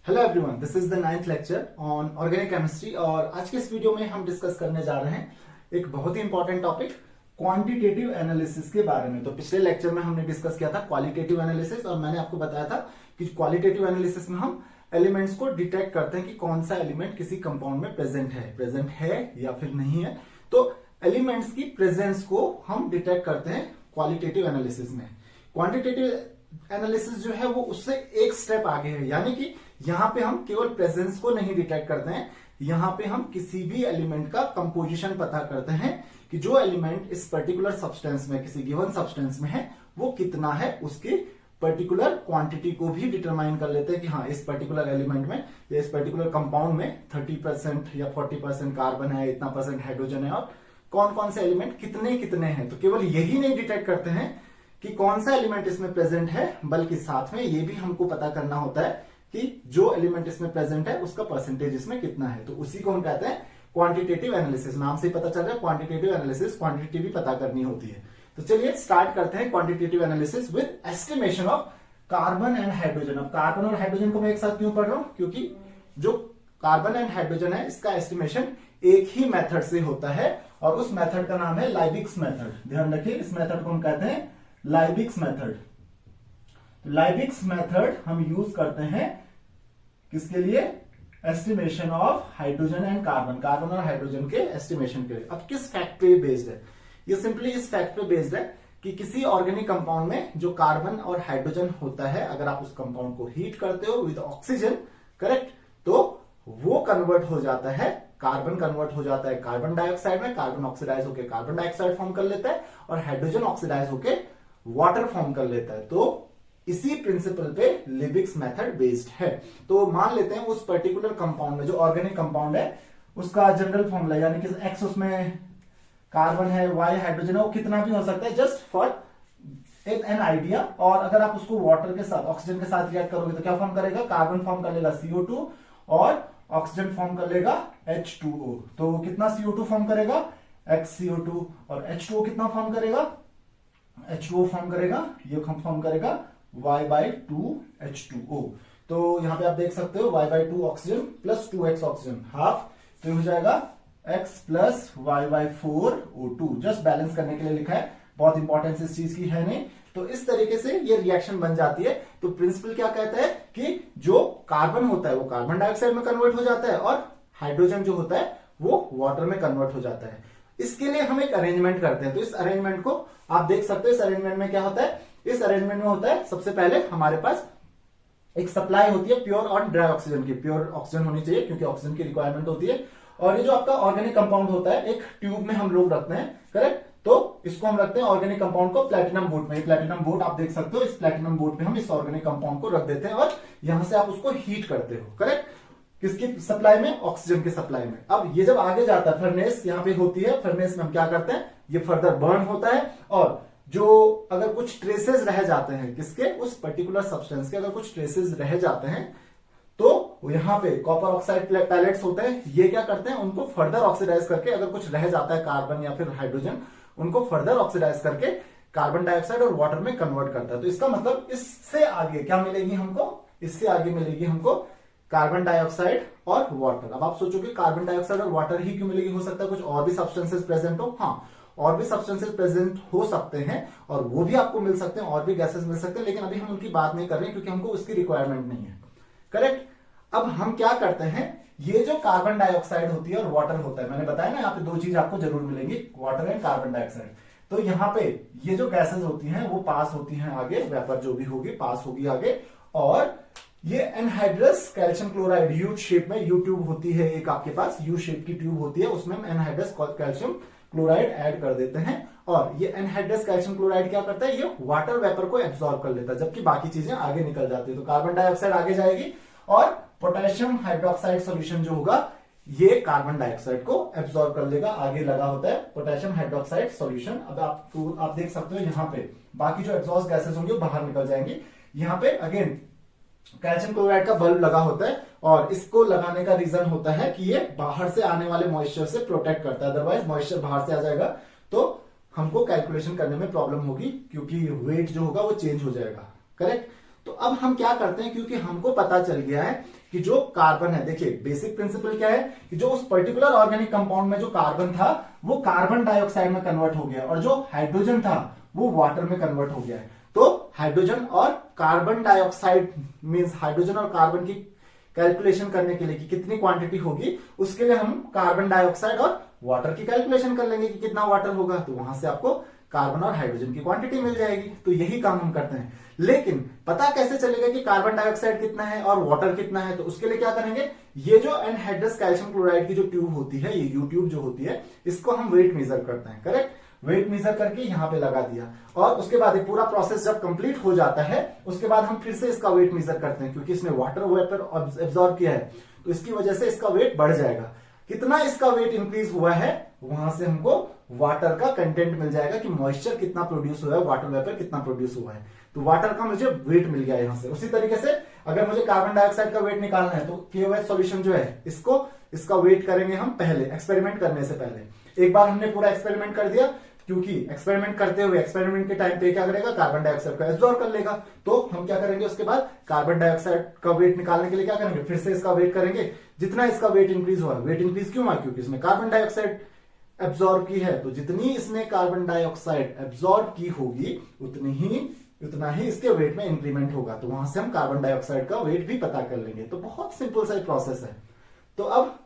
Hello everyone, this is the 9th lecture on organic chemistry. और आज के इस वीडियो में हम डिस्कस करने जा रहे हैं एक बहुत ही इंपॉर्टेंट टॉपिक क्वांटिटेटिव एनालिसिस के बारे में। तो पिछले लेक्चर में हमने डिस्कस किया था क्वालिटेटिव एनालिसिस, और मैंने आपको बताया था कि क्वालिटेटिव एनालिसिस में हम एलिमेंट्स को डिटेक्ट करते हैं कि कौन सा एलिमेंट किसी कंपाउंड में प्रेजेंट है या फिर नहीं है। तो एलिमेंट्स की प्रेजेंस को हम डिटेक्ट करते हैं क्वालिटेटिव एनालिसिस में। क्वांटिटेटिव एनालिसिस जो है वो उससे एक स्टेप आगे है, यानी कि यहां पे हम केवल प्रेजेंस को नहीं डिटेक्ट करते हैं, यहां पे हम किसी भी एलिमेंट का कंपोजिशन पता करते हैं कि जो एलिमेंट इस पर्टिकुलर सब्सटेंस में, किसी गिवन सब्सटेंस में है, वो कितना है, उसकी पर्टिकुलर क्वांटिटी को भी डिटरमाइन कर लेते हैं कि हाँ, इस पर्टिकुलर एलिमेंट में या इस पर्टिकुलर कंपाउंड में 30% या 40% कार्बन है, इतना परसेंट हाइड्रोजन है, और कौन कौन से एलिमेंट कितने कितने हैं। तो केवल यही नहीं डिटेक्ट करते हैं कि कौन सा एलिमेंट इसमें प्रेजेंट है, बल्कि साथ में ये भी हमको पता करना होता है कि जो एलिमेंट इसमें प्रेजेंट है उसका परसेंटेज इसमें कितना है। तो उसी को हम कहते हैं क्वांटिटेटिव एनालिसिस। नाम से ही पता चल रहा है क्वांटिटेटिव एनालिसिस, क्वांटिटी भी पता करनी होती है। तो चलिए स्टार्ट करते हैं quantitative analysis with estimation of carbon and hydrogen. अब कार्बन और हाइड्रोजन को मैं एक साथ क्यों पढ़ रहा हूं, क्योंकि जो कार्बन एंड हाइड्रोजन है इसका एस्टिमेशन एक ही मेथड से होता है, और उस मेथड का नाम है लाइबिक्स मेथड। ध्यान रखिए, इस मेथड को हम कहते हैं लाइबिक्स मेथड। लाइबिक्स मेथड हम यूज करते हैं किसके लिए? Estimation of hydrogen and carbon, carbon और हाइड्रोजन के एस्टिमेशन के लिए। अब किस फैक्ट पे बेस्ड है? ये सिंपली इस फैक्ट पे बेस्ड है कि किसी ऑर्गेनिक कंपाउंड में जो कार्बन और हाइड्रोजन होता है, अगर आप उस कंपाउंड को हीट करते हो विद ऑक्सीजन, करेक्ट, तो वो कन्वर्ट हो जाता है, कार्बन कन्वर्ट हो जाता है कार्बन डाइऑक्साइड में, कार्बन ऑक्सीडाइज होकर कार्बन डाइऑक्साइड फॉर्म कर लेता है, और हाइड्रोजन ऑक्सीडाइज होकर वाटर फॉर्म कर लेता है। तो इसी प्रिंसिपल पे लिबिक्स मेथड बेस्ड है। तो मान लेते हैं उस पर्टिकुलर कंपाउंड में, जो ऑर्गेनिक कंपाउंड है, उसका जनरल फॉर्मूला, यानी कि एक्स उसमें कार्बन है, वाई हाइड्रोजन है, वो कितना भी हो सकता है, जस्ट फॉर एन आइडिया। और अगर आप उसको वाटर के साथ, ऑक्सीजन के साथ रिएक्ट करोगे तो क्या फॉर्म करेगा? कार्बन फॉर्म कर लेगा CO2, और ऑक्सीजन फॉर्म कर लेगा H2O। तो कितना CO2 फॉर्म करेगा? XCO2। और H2O कितना फॉर्म करेगा? H2O फॉर्म करेगा, ये फॉर्म करेगा Y/2H2O। तो यहां पे आप देख सकते हो Y/2 oxygen plus 2x oxygen, half, तो हो जाएगा X plus Y/4O2। Just balance करने के लिए लिखा है, बहुत इंपॉर्टेंस इस चीज की है नहीं। तो इस तरीके से ये रिएक्शन बन जाती है। तो प्रिंसिपल क्या कहता है कि जो कार्बन होता है वो कार्बन डाइऑक्साइड में कन्वर्ट हो जाता है, और हाइड्रोजन जो होता है वो वाटर में कन्वर्ट हो जाता है। इसके लिए हम एक अरेंजमेंट करते हैं। तो इस अरेंजमेंट को आप देख सकते हो। इस अरेंजमेंट में क्या होता है? इस अरेंजमेंट में होता है, सबसे पहले हमारे पास एक सप्लाई होती है प्योर और ड्राई ऑक्सीजन की। प्योर ऑक्सीजन होनी चाहिए क्योंकि ऑक्सीजन की रिक्वायरमेंट होती है। और ये जो आपका ऑर्गेनिक कंपाउंड होता है, एक ट्यूब में हम लोग रखते हैं, करेक्ट। तो इसको हम रखते हैं ऑर्गेनिक कंपाउंड को प्लैटिनम बोट में। प्लैटिनम बोट आप देख सकते हो, इस प्लैटिनम बोट में हम इस ऑर्गेनिक कंपाउंड को रख देते हैं, और यहां से आप उसको हीट करते हो, करेक्ट। किसकी सप्लाई में? ऑक्सीजन की सप्लाई में। अब ये जब आगे जाता है, फर्नेस यहां पे होती है, फर्नेस में हम क्या करते हैं, ये फर्दर बर्न होता है, और जो अगर कुछ ट्रेसेस रह जाते हैं किसके, उस पर्टिकुलर सब्सटेंस के अगर कुछ ट्रेसेस रह जाते हैं, तो यहां पे कॉपर ऑक्साइड पैलेट्स होते हैं, ये क्या करते हैं, उनको फर्दर ऑक्सीडाइज करके, अगर कुछ रह जाता है कार्बन या फिर हाइड्रोजन, उनको फर्दर ऑक्सीडाइज करके कार्बन डाइऑक्साइड और वाटर में कन्वर्ट करता है। तो इसका मतलब इससे आगे क्या मिलेगी हमको? इससे आगे मिलेगी हमको कार्बन डाइऑक्साइड और वाटर। अब आप सोचोगे कार्बन डाइऑक्साइड और वाटर ही क्यों मिलेगी? हो सकता है कुछ और भी सब्सटेंसेस प्रेजेंट हो। हाँ, और भी सब्सटेंसेस प्रेजेंट हो सकते हैं, और वो भी आपको मिल सकते हैं, और भी गैसेस मिल सकते हैं, लेकिन अभी हम उनकी बात नहीं कर रहे हैं क्योंकि हमको उसकी रिक्वायरमेंट नहीं है, करेक्ट। अब हम क्या करते हैं, ये जो कार्बन डाइऑक्साइड होती है और वाटर होता है, मैंने बताया ना यहाँ पे दो चीज आपको जरूर मिलेंगी, वाटर एंड कार्बन डाइऑक्साइड। तो यहाँ पे ये जो गैसेस होती हैं वो पास होती हैं आगे, वेपर जो भी होगी पास होगी आगे, और ये anhydrous calcium chloride U shape में, यू ट्यूब होती है एक आपके पास, यू शेप की ट्यूब होती है, उसमें हम एनहाइड्रस कैल्शियम क्लोराइड ऐड कर देते हैं, और ये एनहाइड्रस कैल्शियम क्लोराइड क्या करता है, ये वाटर वेपर को एब्सॉर्ब कर लेता है, जबकि बाकी चीजें आगे निकल जाती है। तो कार्बन डाइऑक्साइड आगे जाएगी, और पोटेशियम हाइड्रोक्साइड सॉल्यूशन जो होगा ये कार्बन डाइऑक्साइड को एब्सॉर्ब कर लेगा, आगे लगा होता है पोटेशियम हाइड्रोक्साइड सॉल्यूशन। अब आप देख सकते हो यहाँ पे बाकी जो एग्जॉस्ट गैसेस होंगे वो बाहर निकल जाएंगे। यहाँ पे अगेन कैल्शियम क्लोराइड का बल्ब लगा होता है, और इसको लगाने का रीजन होता है कि ये बाहर से आने वाले मॉइस्चर से प्रोटेक्ट करता है, अदरवाइज मॉइस्चर बाहर से आ जाएगा तो हमको कैलकुलेशन करने में प्रॉब्लम होगी, क्योंकि वेट जो होगा वो चेंज हो जाएगा, करेक्ट। तो अब हम क्या करते हैं, क्योंकि हमको पता चल गया है कि जो कार्बन है, देखिए बेसिक प्रिंसिपल क्या है कि जो उस पर्टिकुलर ऑर्गेनिक कंपाउंड में जो कार्बन था वो कार्बन डाइऑक्साइड में कन्वर्ट हो गया और जो हाइड्रोजन था वो वाटर में कन्वर्ट हो गया है। तो हाइड्रोजन और कार्बन डाइऑक्साइड मींस हाइड्रोजन और कार्बन की कैलकुलेशन करने के लिए कि कितनी क्वांटिटी होगी, उसके लिए हम कार्बन डाइऑक्साइड और वाटर की कैलकुलेशन कर लेंगे कि कितना वाटर होगा, तो वहां से आपको कार्बन और हाइड्रोजन की क्वांटिटी मिल जाएगी। तो यही काम हम करते हैं। लेकिन पता कैसे चलेगा कि कार्बन डाइऑक्साइड कितना है और वाटर कितना है, तो उसके लिए क्या करेंगे, ये जो एनहाइड्रस कैल्शियम क्लोराइड की जो ट्यूब होती है, ये यू ट्यूब जो होती है, इसको हम वेट मेजर करते हैं। करेक्ट, वेट मेजर करके यहां पे लगा दिया और उसके बाद ये पूरा प्रोसेस जब कंप्लीट हो जाता है उसके बाद हम फिर से इसका वेट मेजर करते हैं, क्योंकि इसने वाटर वेपर एब्जॉर्ब किया है तो इसकी वजह से इसका वेट बढ़ जाएगा। कितना इसका वेट इंक्रीज हुआ है, वहां से हमको वाटर का कंटेंट मिल जाएगा कि मॉइस्चर कितना प्रोड्यूस हुआ है, वाटर वेपर कितना प्रोड्यूस हुआ है। तो वाटर का मुझे वेट मिल गया यहां से। उसी तरीके से अगर मुझे कार्बन डाइऑक्साइड का वेट निकालना है तो KOH सॉल्यूशन जो है इसका वेट करेंगे हम पहले, एक्सपेरिमेंट करने से पहले। एक बार हमने पूरा एक्सपेरिमेंट कर दिया, क्योंकि एक्सपेरिमेंट करते हुए एक्सपेरिमेंट के टाइम पे क्या करेगा, कार्बन डाइऑक्साइड को एब्जॉर्ब कर लेगा। तो हम क्या करेंगे, उसके बाद कार्बन डाइऑक्साइड का वेट निकालने के लिए क्या करेंगे, फिर से इसका वेट करेंगे। जितना इसका वेट इंक्रीज हुआ, वेट इंक्रीज क्यों हुआ, क्योंकि इसने कार्बन डाइऑक्साइड एब्जॉर्ब की है। तो जितनी इसने कार्बन डाइऑक्साइड एब्जॉर्ब की होगी उतना ही इसके वेट में इंक्रीमेंट होगा। तो वहां से हम कार्बन डाइऑक्साइड का वेट भी पता कर लेंगे। तो बहुत सिंपल सा प्रोसेस है। तो अब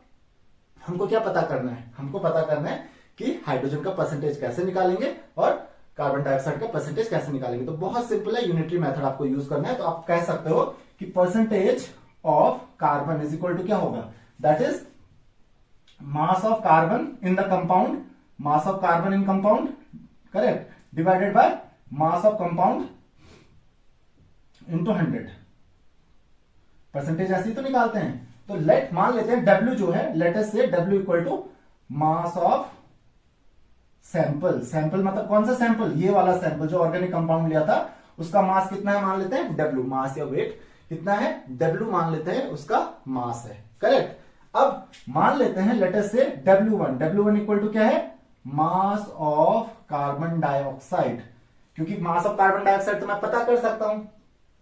हमको क्या पता करना है, हमको पता करना है कि हाइड्रोजन का परसेंटेज कैसे निकालेंगे और कार्बन डाइऑक्साइड का परसेंटेज कैसे निकालेंगे। तो बहुत सिंपल है, यूनिटरी मेथड आपको यूज करना है। तो आप कह सकते हो कि percentage of carbon is equal to क्या होगा, that is mass of carbon in the compound, mass of carbon in compound, correct, divided by mass of compound into 100। Percentage ऐसे ही तो निकालते हैं। तो लेट मान लेते हैं W जो है, late us say W equal to mass of sample. Sample मतलब कौन सा सैंपल, ये वाला सैंपल जो ऑर्गेनिक कंपाउंड लिया था उसका मास कितना है मान लेते हैं W, मास या वेट कितना है W मान लेते हैं, उसका मास है। करेक्ट। अब मान लेते हैं लेट अस से W1 इक्वल टू क्या है, मास ऑफ कार्बन डाइऑक्साइड। क्योंकि मास ऑफ कार्बन डाइऑक्साइड तो मैं पता कर सकता हूं,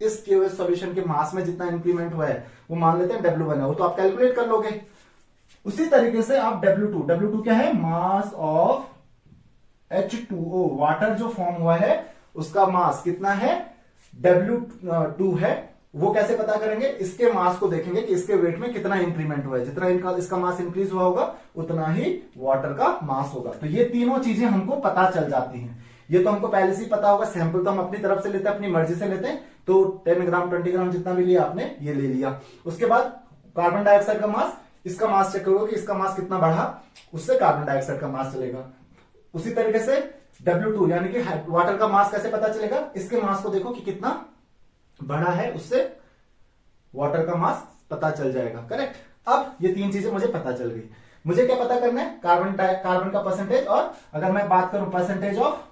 इस KOH सॉल्यूशन के मास में जितना इंक्रीमेंट हुआ है वो मान लेते हैं W1 है, वो तो आप कैलकुलेट कर लोगे। उसी तरीके से आप W2 क्या है, मास ऑफ H2O, वाटर जो फॉर्म हुआ है उसका मास कितना है, W2 है। वो कैसे पता करेंगे, इसके मास को देखेंगे कि इसके वेट में कितना इंक्रीमेंट हुआ है। जितना इसका मास इंक्रीज हुआ होगा उतना ही वाटर का मास होगा। तो ये तीनों चीजें हमको पता चल जाती हैं। ये तो हमको पहले से ही पता होगा, सैंपल तो हम अपनी तरफ से लेते हैं, अपनी मर्जी से लेते हैं। तो 10 ग्राम 20 ग्राम जितना भी लिया आपने, ये ले लिया। उसके बाद कार्बन डाइऑक्साइड का मास, इसका मास चेक करोगे कि इसका मास कितना बढ़ा, उससे कार्बन डाइऑक्साइड का मास चलेगा। उसी तरीके से W2 यानी कि वाटर का मास कैसे पता चलेगा, इसके मास को देखो कि कितना बढ़ा है, उससे वाटर का मास पता चल जाएगा। करेक्ट। अब ये तीन चीजें मुझे पता चल गई। मुझे क्या पता करना है, कार्बन का परसेंटेज, और अगर मैं बात करूं परसेंटेज ऑफ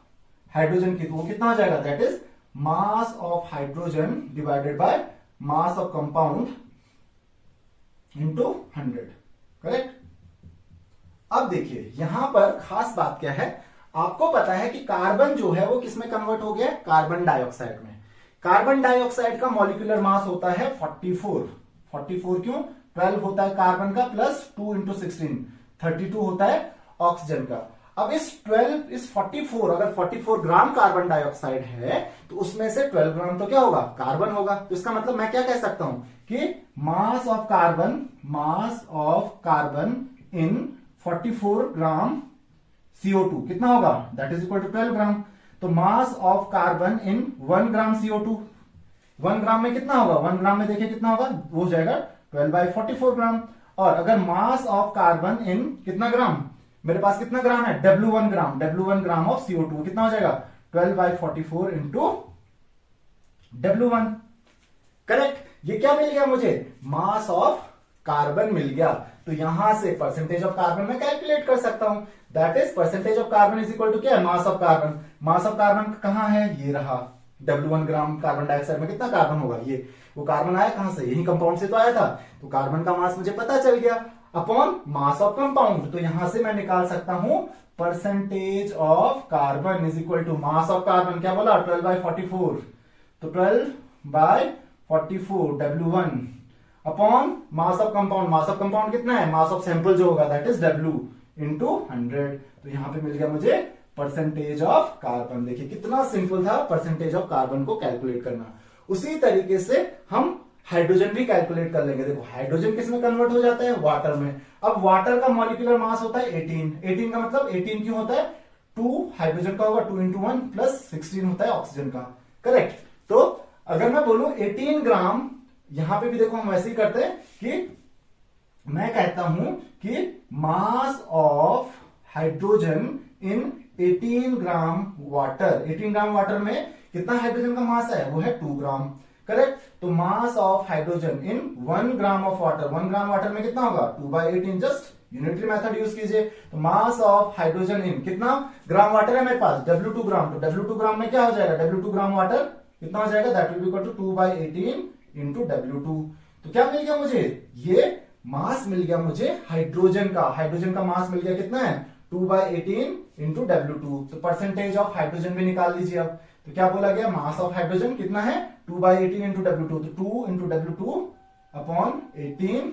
हाइड्रोजन की तो वो कितना हो जाएगा, that is mass of hydrogen divided by mass of compound into 100। Correct. अब देखिए यहां पर खास बात क्या है, आपको पता है कि कार्बन जो है वो किसमें कन्वर्ट हो गया, कार्बन डाइऑक्साइड में। कार्बन डाइऑक्साइड का मॉलिक्यूलर मास होता है 44। 44 क्यों, 12 होता है कार्बन का प्लस 2 इंटू 16, 32 होता है ऑक्सीजन का। अब इस 44 अगर 44 ग्राम कार्बन डाइऑक्साइड है तो उसमें से 12 ग्राम तो क्या होगा, कार्बन होगा। तो इसका मतलब मैं क्या कह सकता हूं कि mass of carbon in 44 gram CO2 कितना होगा, दैट इज इक्वल टू 12 ग्राम। तो mass of carbon in 1 gram CO2, 1 ग्राम में कितना होगा, 1 ग्राम में देखिए कितना होगा, वो हो जाएगा 12/44 ग्राम। और अगर मास ऑफ कार्बन इन कितना ग्राम, मेरे पास कितना ग्राम है, W1 ग्राम ऑफ CO2 कितना हो जाएगा, 12/44 इंटू W1। करेक्ट। ये क्या मिल गया मुझे, मास ऑफ कार्बन मिल गया। तो यहां से परसेंटेज ऑफ कार्बन मैं कैलकुलेट कर सकता हूं, that is percentage of carbon is equal to क्या है, mass of carbon. Mass of carbon कहां है, ये रहा। W1 ग्राम कार्बन डाइऑक्साइड में कितना कार्बन होगा, ये वो कार्बन आया कहां से, यही कंपाउंड से तो आया था। तो कार्बन का मास मुझे पता चल गया अपॉन मास ऑफ कंपाउंड। तो यहां से मैं निकाल सकता हूं percentage of carbon is equal to mass of carbon, क्या बोला 12/44। तो 12 by 44 W1 upon mass of compound. Mass of compound कितना है, मास ऑफ सैंपल जो होगा दैट इज W इंटू 100। तो यहां पे मिल गया मुझे परसेंटेज ऑफ कार्बन। देखिए कितना सिंपल था परसेंटेज ऑफ कार्बन को कैलकुलेट करना। उसी तरीके से हम हाइड्रोजन भी कैलकुलेट कर लेंगे। देखो हाइड्रोजन किस में कन्वर्ट हो जाता है, वाटर में। अब वाटर का मॉलिक्यूलर मास होता है 18 का मतलब 18 क्यों होता है, 2 हाइड्रोजन का होगा, 2 इंटू 1 प्लस 16 होता है ऑक्सीजन का, करेक्ट। तो अगर मैं बोलूं 18 ग्राम, यहां पे भी देखो हम वैसे ही करते हैं कि मैं कहता हूं कि mass of hydrogen in 18 gram water. 18 gram water में कितना हाइड्रोजन का मास है, वो है 2 ग्राम, करेक्ट। तो mass of hydrogen in 1 gram of water, 1 gram water में कितना होगा, 2/18। जस्ट यूनिटरी मेथड यूज कीजिए। तो मास ऑफ हाइड्रोजन इन कितना ग्राम वाटर है मेरे पास, W2 ग्राम। तो W2 ग्राम में क्या हो जाएगा, W2 ग्राम वाटर कितना हो जाएगा, that will be equal to 2/18 into W2। तो क्या मिल गया मुझे, ये मास मिल गया मुझे हाइड्रोजन का। हाइड्रोजन का मास मिल गया कितना है, 2/18 इंटू W2। तो परसेंटेज ऑफ हाइड्रोजन भी निकाल लीजिए अब। तो क्या बोला गया, मास ऑफ हाइड्रोजन कितना है, 2/18 इंटू W2। तो 2 into W2 upon 18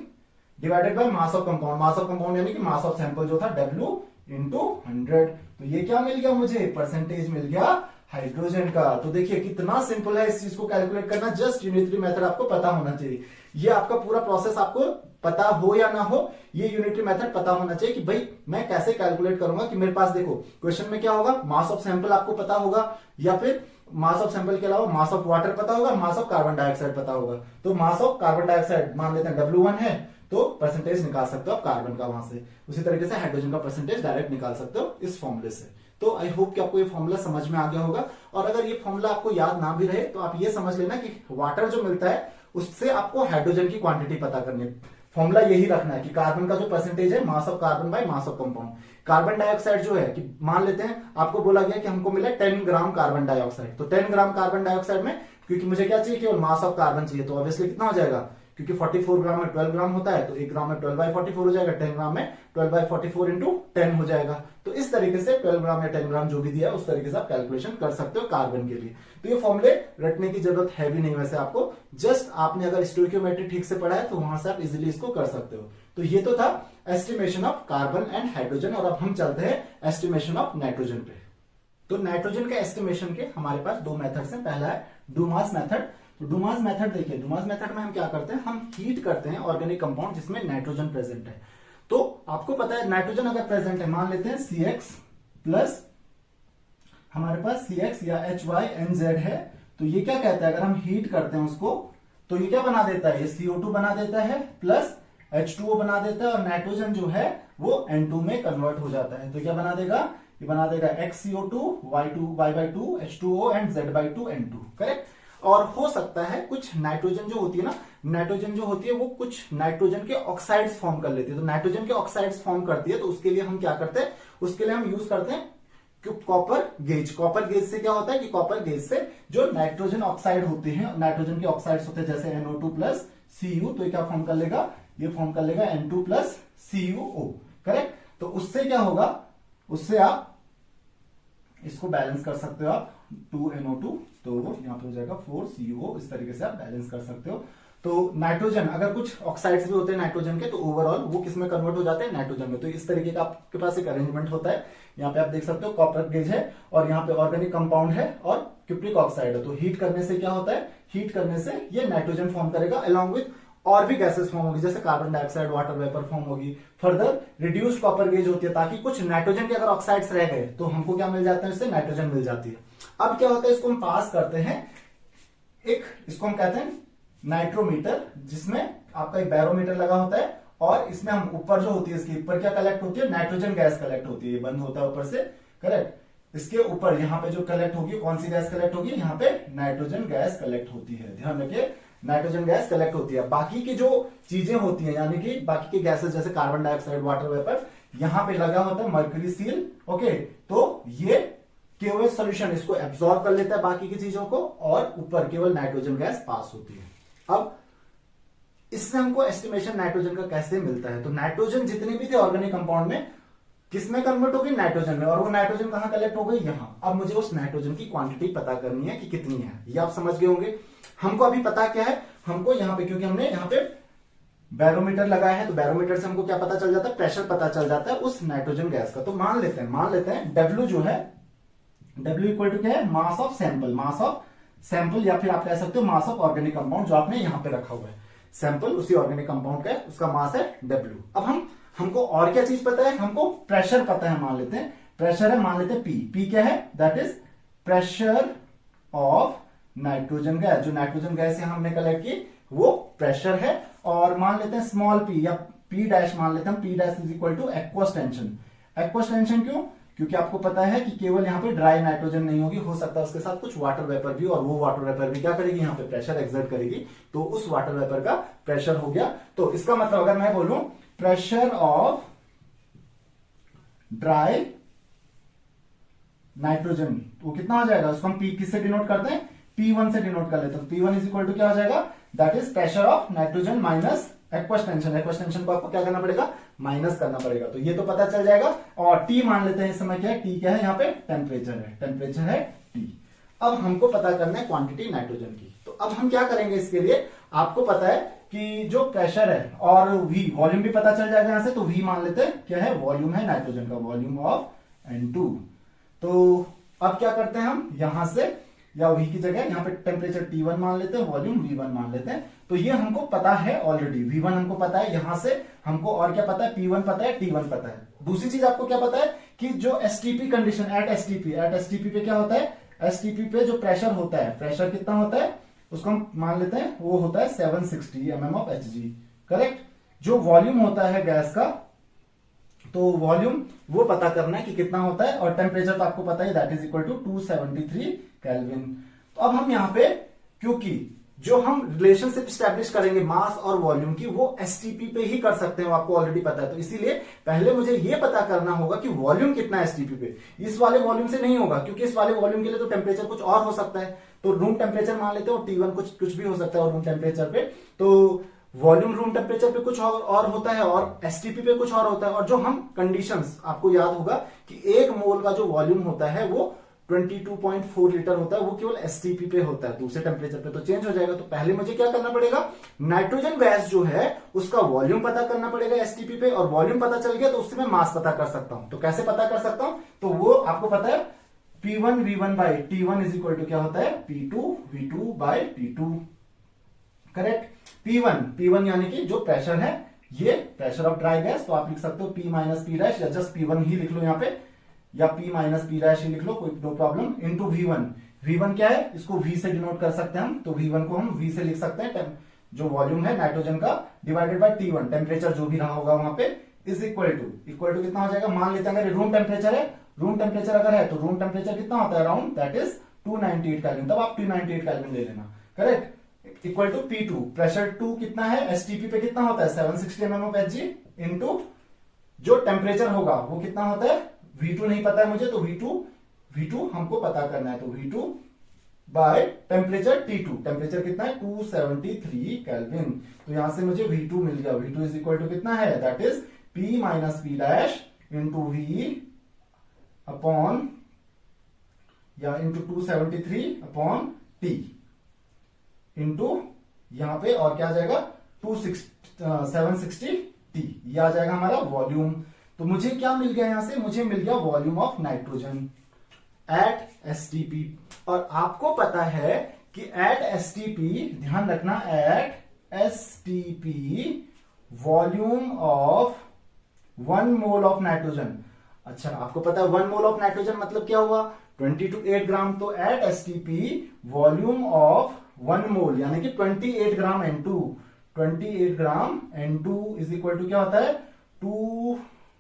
divided by mass of compound. Mass of compound यानी कि मास ऑफ सैंपल जो था W इंटू 100। तो ये क्या मिल गया मुझे, परसेंटेज मिल गया हाइड्रोजन का। तो देखिए कितना सिंपल है इस चीज को कैलकुलेट करना। जस्ट यूनिटरी मेथड आपको पता होना चाहिए। ये आपका पूरा प्रोसेस आपको पता हो या ना हो, ये यूनिटरी मेथड पता होना चाहिए कि भाई मैं कैसे कैलकुलेट करूंगा। कि मेरे पास देखो क्वेश्चन में क्या होगा, मास ऑफ सैंपल आपको पता होगा, या फिर मास ऑफ सैंपल के अलावा मास ऑफ वाटर पता होगा, मास ऑफ कार्बन डाइऑक्साइड पता होगा। तो मास ऑफ कार्बन डाइऑक्साइड मान लेते हैं W1 है, तो परसेंटेज निकाल सकते हो आप कार्बन का वहां से। उसी तरीके से हाइड्रोजन का परसेंटेज डायरेक्ट निकाल सकते हो इस फॉर्मूले से। तो आई होप कि आपको ये फॉर्मूला समझ में आ गया होगा। और अगर ये फॉर्मूला आपको याद ना भी रहे तो आप ये समझ लेना कि वाटर जो मिलता है उससे आपको हाइड्रोजन की क्वांटिटी पता करनी है। फॉर्मूला यही रखना है कि कार्बन का जो परसेंटेज है mass of carbon bye mass of compound. Carbon dioxide जो है कि मान लेते हैं आपको बोला गया कि हमको मिला 10 ग्राम कार्बन डाइऑक्साइड। तो 10 ग्राम कार्बन डाइऑक्साइड में क्योंकि मुझे क्या चाहिए, केवल मास ऑफ कार्बन चाहिए, तो ऑब्वियसली कितना हो जाएगा, क्योंकि 44 ग्राम में 12 ग्राम होता है, तो 1 ग्राम में 12/44 हो जाएगा, 10 ग्राम में 12/44 इंटू 10 हो जाएगा। तो इस तरीके से 12 ग्राम या 10 ग्राम जो भी दिया है उस तरीके से आप कैलकुलेशन कर सकते हो कार्बन के लिए। तो ये फॉर्मूले रटने की जरूरत है भी नहीं वैसे आपको, जस्ट आपने अगर स्टोइकियोमेट्री ठीक से पढ़ा है तो वहां से आप इजिली इसको कर सकते हो। तो ये तो था estimation of carbon and hydrogen. और अब हम चलते हैं एस्टिमेशन ऑफ नाइट्रोजन पे। तो नाइट्रोजन के एस्टिमेशन के हमारे पास 2 मेथड्स हैं। पहला है डूमास मेथड। तो डूमास मेथड देखिए, डूमास मेथड में हम क्या करते हैं, हम हीट करते हैं ऑर्गेनिक कंपाउंड जिसमें नाइट्रोजन प्रेजेंट है। तो आपको पता है नाइट्रोजन अगर प्रेजेंट है, मान लेते हैं CX प्लस हमारे पास CX या HYNZ है, तो ये क्या कहता है, अगर हम हीट करते हैं उसको तो ये क्या बना देता है, ये CO2 बना देता है प्लस H2O बना देता है, और नाइट्रोजन जो है वो N2 में कन्वर्ट हो जाता है। तो क्या बना देगा, ये बना देगा XCO2 Y/2 H2O and Z/2 N2, correct. और हो सकता है कुछ नाइट्रोजन जो होती है ना, नाइट्रोजन जो होती है वो कुछ नाइट्रोजन के ऑक्साइड्स फॉर्म कर लेती है। तो नाइट्रोजन के ऑक्साइड्स फॉर्म करती है, तो उसके लिए हम क्या करते हैं, उसके लिए हम यूज करते हैं कॉपर गेज। कॉपर गेज से क्या होता है कि कॉपर गेज से जो नाइट्रोजन ऑक्साइड होते हैं, नाइट्रोजन के ऑक्साइड्स होते हैं जैसे NO2 प्लस Cu, तो ये क्या फॉर्म कर लेगा, ये फॉर्म कर लेगा N2 प्लस CuO, करेक्ट। तो उससे क्या होगा, उससे आप इसको बैलेंस कर सकते हो आप 2NO2, तो यहां पे हो जाएगा 4CuO। इस तरीके से आप बैलेंस कर सकते हो। तो नाइट्रोजन अगर कुछ ऑक्साइड्स भी होते हैं नाइट्रोजन के, तो ओवरऑल वो किस में कन्वर्ट हो जाते हैं, नाइट्रोजन में। तो इस तरीके का आपके पास एक अरेंजमेंट होता है। यहाँ पे आप देख सकते हो कॉपर गेज है और यहाँ पे ऑर्गेनिक कंपाउंड है और क्यूप्रिक ऑक्साइड है। तो हीट करने से क्या होता है, हीट करने से ये नाइट्रोजन फॉर्म करेगा अलॉन्ग विथ और भी गैसेस फॉर्म होगी, जैसे carbon dioxide, water vapour form होगी। फर्दर रिड्यूस्ड कॉपर गेज होती है, ताकि कुछ नाइट्रोजन के अगर ऑक्साइड्स रह गए तो हमको क्या मिल जाता है, इससे नाइट्रोजन मिल जाती है। अब क्या होता है, इसको हम पास करते हैं एक, इसको हम कहते हैं नाइट्रोमीटर, जिसमें आपका एक बैरोमीटर लगा होता है, और इसमें हम ऊपर जो होती है, इसके ऊपर क्या कलेक्ट होती है, नाइट्रोजन गैस कलेक्ट होती है, बंद होता है ऊपर से, करेक्ट। इसके ऊपर यहाँ पे जो कलेक्ट होगी, कौन सी गैस कलेक्ट होगी, यहाँ पे नाइट्रोजन गैस कलेक्ट होती है। ध्यान रखिए, नाइट्रोजन गैस कलेक्ट होती है। बाकी की जो चीजें होती हैं, यानी कि बाकी के गैसेस जैसे कार्बन डाइऑक्साइड, वाटर वेपर, यहाँ पे लगा होता है मर्क्यूरी सील, ओके। तो ये केवल सॉल्यूशन इसको एब्सॉर्ब कर लेता है बाकी की चीजों को, और ऊपर केवल नाइट्रोजन गैस पास होती है। अब इससे हमको एस्टिमेशन नाइट्रोजन का कैसे मिलता है, तो नाइट्रोजन जितने भी थे ऑर्गेनिक कंपाउंड में, किसमें कन्वर्ट होगी, नाइट्रोजन में, और वो नाइट्रोजन कहां कलेक्ट हो गई, यहां। अब मुझे उस नाइट्रोजन की क्वांटिटी पता करनी है कि कितनी है, ये आप समझ गए होंगे। हमको अभी पता क्या है, हमको यहाँ पे, क्योंकि हमने यहाँ पे बैरोमीटर लगाया है, तो बैरोमीटर से हमको क्या पता चल जाता है, प्रेशर पता चल जाता है उस नाइट्रोजन गैस का। तो मान लेते हैं W जो है, W इक्वल टू क्या है, मास ऑफ सैंपल, या फिर आप कह सकते हो मास ऑफ ऑर्गेनिक कंपाउंड जो आपने यहां पे रखा हुआ है। सैंपल उसी ऑर्गेनिक कंपाउंड का है, उसका मास है W। अब हमको और क्या चीज पता है, हमको प्रेशर पता है, मान लेते हैं प्रेशर है, मान लेते हैं P क्या है, that is pressure of nitrogen gas. जो नाइट्रोजन गैस यहां हमने कलेक्ट की वो प्रेशर है। और मान लेते हैं स्मॉल p या P डैश, मान लेते हैं P dash is equal two aqueous tension. Aqueous tension क्यों, क्योंकि आपको पता है कि केवल यहाँ पे ड्राई नाइट्रोजन नहीं होगी, हो सकता है उसके साथ कुछ वाटर वेपर भी, और वो वाटर वेपर भी क्या करेगी, यहाँ पे प्रेशर एक्सर्ट करेगी, तो उस वाटर वेपर का प्रेशर हो गया। तो इसका मतलब अगर मैं बोलूं प्रेशर ऑफ ड्राई नाइट्रोजन, वो कितना हो जाएगा, उसको हम P किससे डिनोट करते हैं, P1 से डिनोट कर लेते हैं। P1 इज इक्वल टू क्या हो जाएगा, that is pressure of nitrogen minus aqueous tension. Aqueous tension को आपको क्या करना पड़ेगा, माइनस करना पड़ेगा, तो ये तो पता चल जाएगा। और T मान लेते हैं इस समय क्या है, T क्या है, यहाँ पे टेम्परेचर है T। अब हमको पता करना है क्वांटिटी नाइट्रोजन की। तो अब हम क्या करेंगे, इसके लिए आपको पता है कि जो प्रेशर है और V, वॉल्यूम भी पता चल जाएगा यहां से। तो V मान लेते हैं क्या है, वॉल्यूम है नाइट्रोजन का, वॉल्यूम ऑफ N2। तो अब क्या करते हैं हम, यहां से या V की जगह यहाँ पे टेम्परेचर T1 मान लेते हैं, वॉल्यूम V1 मान लेते हैं। तो ये हमको पता है ऑलरेडी, V1 हमको पता है, यहां से हमको और क्या पता है, P1 पता है, T1 पता है। दूसरी चीज आपको क्या पता है कि जो STP कंडीशन एट STP पे क्या होता है, STP पे जो प्रेशर होता है, प्रेशर कितना होता है, उसको हम मान लेते हैं वो होता है 760 mm ऑफ Hg, करेक्ट। जो वॉल्यूम होता है गैस का, तो वॉल्यूम वो पता करना है कि कितना होता है, और टेम्परेचर तो आपको पता है, that is equal to 273 kelvin. तो अब हम यहाँ पे, क्योंकि जो हम रिलेशनशिप स्टैब्लिश करेंगे मास और वॉल्यूम की, वो एसटीपी पे ही कर सकते हैं, वो आपको ऑलरेडी पता है। तो इसीलिए पहले मुझे ये पता करना होगा कि वॉल्यूम कितना है एसटीपी पे। इस वाले वॉल्यूम से नहीं होगा, क्योंकि इस वाले वॉल्यूम के लिए तो टेम्परेचर कुछ और हो सकता है। तो रूम टेम्परेचर मान लेते हो, T1 कुछ भी हो सकता है और रूम टेम्परेचर पे, तो वॉल्यूम रूम टेम्परेचर पे कुछ और होता है और एसटीपी पे कुछ और होता है। और जो हम कंडीशंस, आपको याद होगा कि 1 मोल का जो वॉल्यूम होता है वो 22.4 लीटर होता है, वो केवल एसटीपी पे होता है, दूसरे टेम्परेचर पे तो चेंज हो जाएगा। तो पहले मुझे क्या करना पड़ेगा, नाइट्रोजन गैस जो है उसका वॉल्यूम पता करना पड़ेगा एसटीपी पे, और वॉल्यूम पता चल गया तो उससे मैं मास पता कर सकता हूं। तो कैसे पता कर सकता हूं, तो वो आपको पता है, P1 V1 by T1 is equal to क्या होता है, P2 V2 by T2, correct. P1 यानी कि जो प्रेशर है, ये प्रेशर ऑफ ड्राई गैस, तो आप लिख सकते हो P माइनस P डैश, या जस्ट P1 ही लिख लो यहाँ पे, या P माइनस P डैश ही लिख लो, कोई नो प्रॉब्लम, इनटू V1 क्या है, इसको V से डिनोट कर सकते हैं हम, तो V1 को हम V से लिख सकते हैं, जो वॉल्यूम है नाइट्रोजन का डिवाइडेड बाय T1, टेम्परेचर जो भी रहा होगा वहां पे, इज इक्वल टू कितना हो जाएगा, मान लेते हैं अगर रूम टेम्परेचर है, रूम टेम्परेचर अगर है तो रूम टेम्परेचर कितना होता है अराउंड, दैट इज 298 केल्विन, तब आप 298 केल्विन ले लेना, correct. Equal to P2, pressure 2 कितना है, एसटीपी पे कितना होता है 760 mm ऑफ Hg, इनटू जो टेम्परेचर होगा वो कितना होता है, V2 नहीं पता है मुझे, तो V2 हमको पता करना है, तो V2 by temperature T2, temperature कितना है 273 केल्विन। तो यहां से मुझे V2 मिल गया, V2 इज इक्वल टू कितना है, that is P minus P dash into V upon, या इंटू 273 अपॉन T, इंटू यहां पे और क्या आ जाएगा 760 T, ये आ जाएगा हमारा वॉल्यूम। तो मुझे क्या मिल गया यहां से, मुझे मिल गया volume of nitrogen at STP. और आपको पता है कि एट एसटीपी, ध्यान रखना, at STP volume of 1 mole of nitrogen. अच्छा, आपको पता है 1 मोल ऑफ नाइट्रोजन मतलब क्या हुआ, 28 ग्राम। तो at STP volume of 1 mole यानी कि 28 gram N2, 28 gram N2 is equal to क्या होता है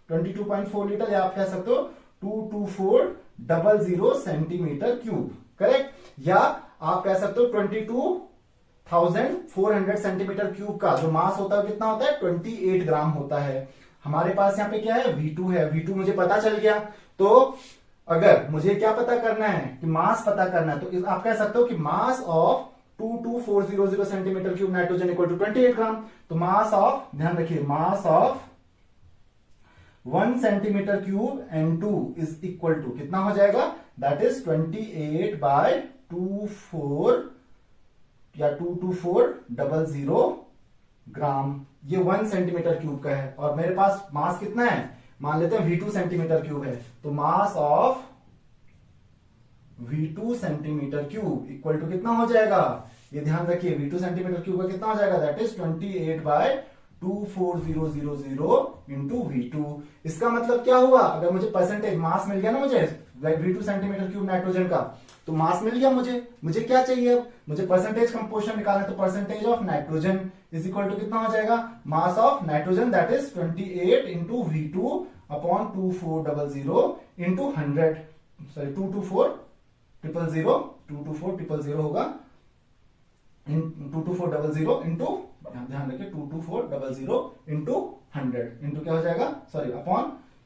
22.4 लीटर, या आप कह सकते हो 22400 सेंटीमीटर क्यूब, करेक्ट। या आप कह सकते हो 22,400 सेंटीमीटर क्यूब का जो मास होता है कितना होता है 28 ग्राम होता है। हमारे पास यहाँ पे क्या है, V2 है, V2 मुझे पता चल गया। तो अगर मुझे क्या पता करना है कि मास पता करना है, तो आप कह सकते हो कि mass of 22400 centimetre cube nitrogen equal to 28 gram. तो मास ऑफ, ध्यान रखिए, mass of 1 centimetre cube N2 is equal to कितना हो जाएगा, दैट इज 28/24 या 22400 ग्राम। ये 1 सेंटीमीटर क्यूब का है और मेरे पास मास कितना है, मान लेते हैं V2 सेंटीमीटर क्यूब है, तो mass of V2 centimetre cube equal to कितना हो जाएगा, ये ध्यान रखिए, V2 सेंटीमीटर क्यूब का कितना हो जाएगा, दैट इज 28/24000 इंटू V2। इसका मतलब क्या हुआ, अगर मुझे परसेंटेज मास मिल गया ना मुझे V2 सेंटीमीटर क्यूब नाइट्रोजन का, तो मास मिल गया मुझे क्या चाहिए, अब मुझे परसेंटेज कंपोजिशन निकालना है, तो percentage of nitrogen is equal to कितना हो जाएगा, mass of nitrogen that is 28 into V2 upon 2400 into 100, sorry 22400 होगा, 22400 इंटू, ध्यान रखिए 22400 इंटू 100 इंटू क्या हो जाएगा, सॉरी अपॉन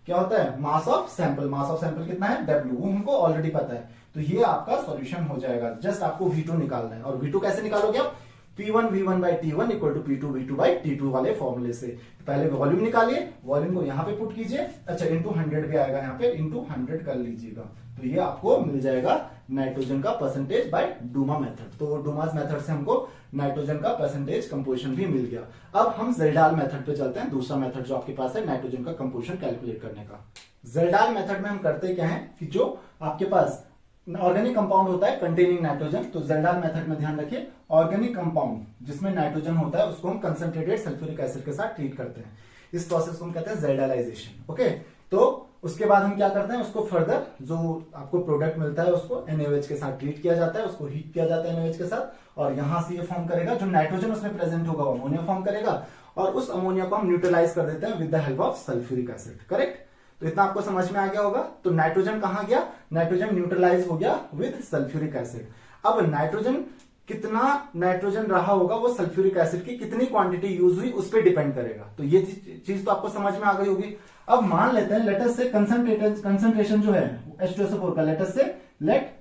क्या होता है, mass of sample. Mass of sample कितना है, W, वो हमको ऑलरेडी पता है, तो ये आपका सॉल्यूशन हो जाएगा। जस्ट आपको V2 निकालना है, और V2 कैसे निकालोगे आप, P1 V1 by T1 equal to P2 V2 by T2 वाले फॉर्मूले से। तो पहले वॉल्यूम निकालिए, वॉल्यूम को यहां पे पुट कीजिए, अच्छा इंटू 100 भी आएगा यहाँ पे, इंटू 100 कर लीजिएगा, तो ये आपको मिल जाएगा नाइट्रोजन का परसेंटेज बाय डूमा मेथड। तो डूमास मेथड से हमको नाइट्रोजन का परसेंटेज कंपोजिशन भी मिल गया। अब हम जेल्डाल मेथड पे चलते हैं, दूसरा मेथड जो आपके पास है नाइट्रोजन का कंपोजिशन कैलकुलेट करने का। जेल्डाल मेथड में हम करते क्या है कि जो आपके पास ऑर्गेनिक कंपाउंड होता है कंटेनिंग नाइट्रोजन, तो जेल्डाल मेथड में ध्यान रखिए ऑर्गेनिक कंपाउंड जिसमें नाइट्रोजन होता है उसको हम कंसंट्रेटेड सल्फ्यूरिक एसिड के साथ ट्रीट करते हैं। इस प्रोसेस को हम कहते हैं जेल्डालाइजेशन। ओके, तो उसके बाद हम क्या करते हैं, उसको फर्दर जो आपको प्रोडक्ट मिलता है उसको NaOH के साथ ट्रीट किया जाता है, उसको हीट किया जाता है NaOH के साथ, और यहां से ये फॉर्म करेगा, जो नाइट्रोजन उसमें प्रेजेंट होगा वो अमोनिया फॉर्म करेगा, और उस अमोनिया को हम न्यूट्रलाइज कर देते हैं with the help of sulphuric acid. Correct, तो इतना आपको समझ में आ गया होगा। तो नाइट्रोजन कहां गया, नाइट्रोजन न्यूट्रलाइज हो गया विद सल्फ्यूरिक एसिड। अब नाइट्रोजन कितना नाइट्रोजन रहा होगा, वो सल्फ्यूरिक एसिड की कितनी क्वांटिटी यूज हुई उस पर डिपेंड करेगा। तो ये चीज तो आपको समझ में आ गई होगी। अब मान लेते हैं लेट अस से कंसंट्रेशन जो है H2SO4 का, लेट अस से लेट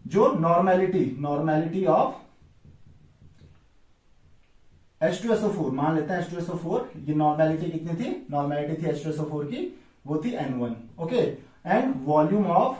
जो नॉर्मेलिटी ऑफ H2SO4, मान लेते हैं H2SO4, ये नॉर्मेलिटी कितनी थी, नॉर्मेलिटी थी H2SO4 की, वो थी N1। Okay, and volume of